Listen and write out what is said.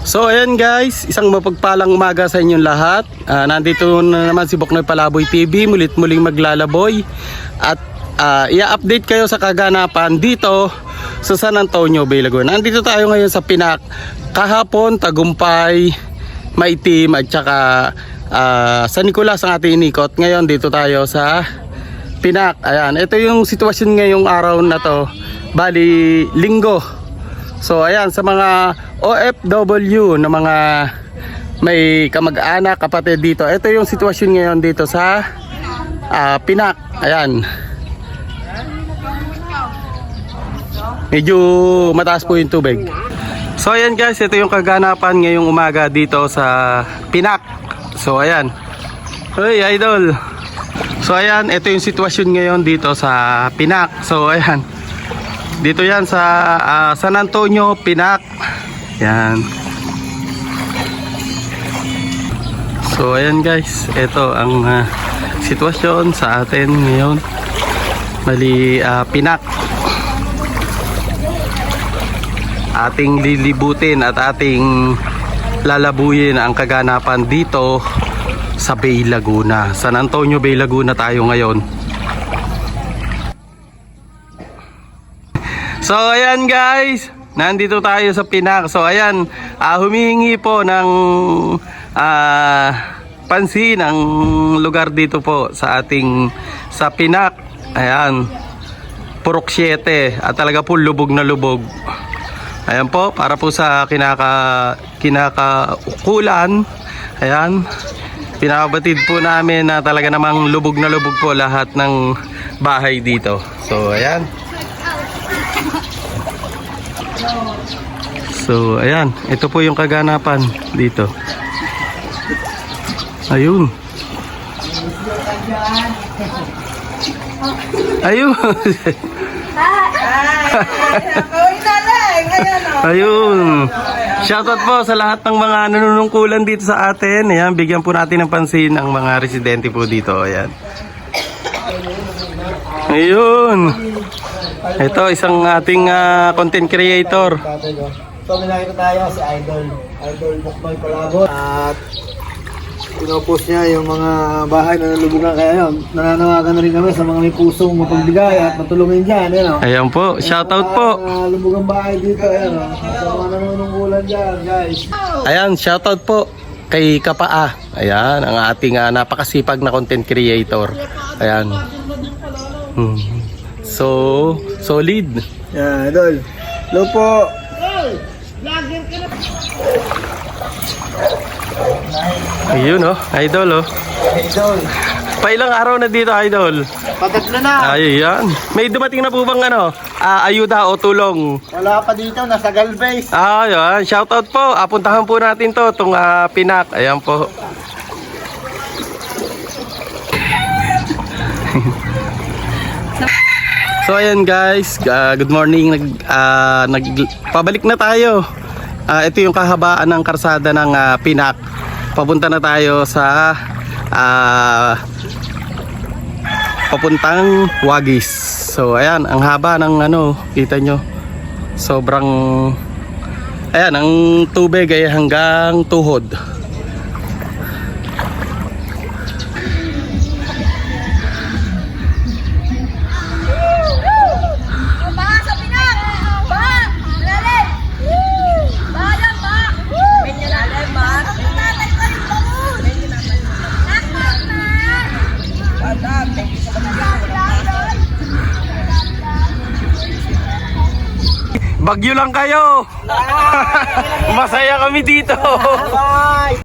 So ayan guys, isang mapagpalang umaga sa inyong lahat. Nandito na naman si Boknoy Palaboy TV, muling maglalaboy. At i-update kayo sa kaganapan dito sa San Antonio, Bay Laguna. Nandito tayo ngayon sa Pinak. Kahapon, Tagumpay, Maitim at saka San Nicolas ang ating inikot. Ngayon dito tayo sa Pinak. Ayan, ito yung sitwasyon ngayong araw na to. Bali, linggo. So ayan, sa mga OFW na mga may kamag-anak, kapatid dito, ito yung sitwasyon ngayon dito sa Pinak. Ayan, medyo mataas po yung tubig. So ayan guys, ito yung kaganapan ngayong umaga dito sa Pinak. So ayan, hey idol. So ayan, ito yung sitwasyon ngayon dito sa Pinak. So ayan, dito yan sa San Antonio, Pinak. Yan. So ayan guys, ito ang sitwasyon sa atin ngayon. Bali, Pinak. Ating lilibutin at ating lalabuyin ang kaganapan dito sa Bay Laguna. San Antonio, Bay Laguna tayo ngayon. So ayan guys, nandito tayo sa Pinak. So ayan, humihingi po ng pansin ang lugar dito po sa ating sa Pinak. Ayan, Purok 7 at talaga po lubog na lubog. Ayan po, para po sa kinakaukulan. Ayan, pinabatid po namin na talaga namang lubog na lubog po lahat ng bahay dito. So ayan. So ayan, ito po yung kaganapan dito. Ayun. Ayun. Ayun. Shoutout po sa lahat ng mga nanunungkulan dito sa atin. Ayan, bigyan po natin ng pansin ang mga residente po dito. Ayan. Ayun. Ito isang ating content creator. So may nakita tayo si Idol Boknoy Palaboy at pinopost niya yung mga bahay na nalubugan. Kaya yun, nananawagan na rin kami sa mga may pusong mapagbigay at matulungin dyan. Ayan po, shoutout po. Lubugang bahay dito, sa mga nanunungkulan dyan guys. Ayan, shoutout po kay Kapaa. Ayan, ang ating napakasipag na content creator. Ayan. So, solid. Yan, Idol. Hello po. Ayun idol Idol. Pailang araw na dito idol? Patatlo na. Ayan. May dumating na po bang ayuda o tulong? Wala pa dito, nasa Galvez. Ayan, shoutout po. Puntahan po natin to, itong Pinak. Ayan po. So ayan guys, good morning. Pabalik na tayo. Ito yung kahabaan ng karsada ng Pinak. Papunta na tayo sa papuntang Wagis. So ayan, ang haba ng kita nyo. Sobrang ayan, ang tubig ay hanggang tuhod. Bagyo lang kayo. Masaya kami dito. Bye.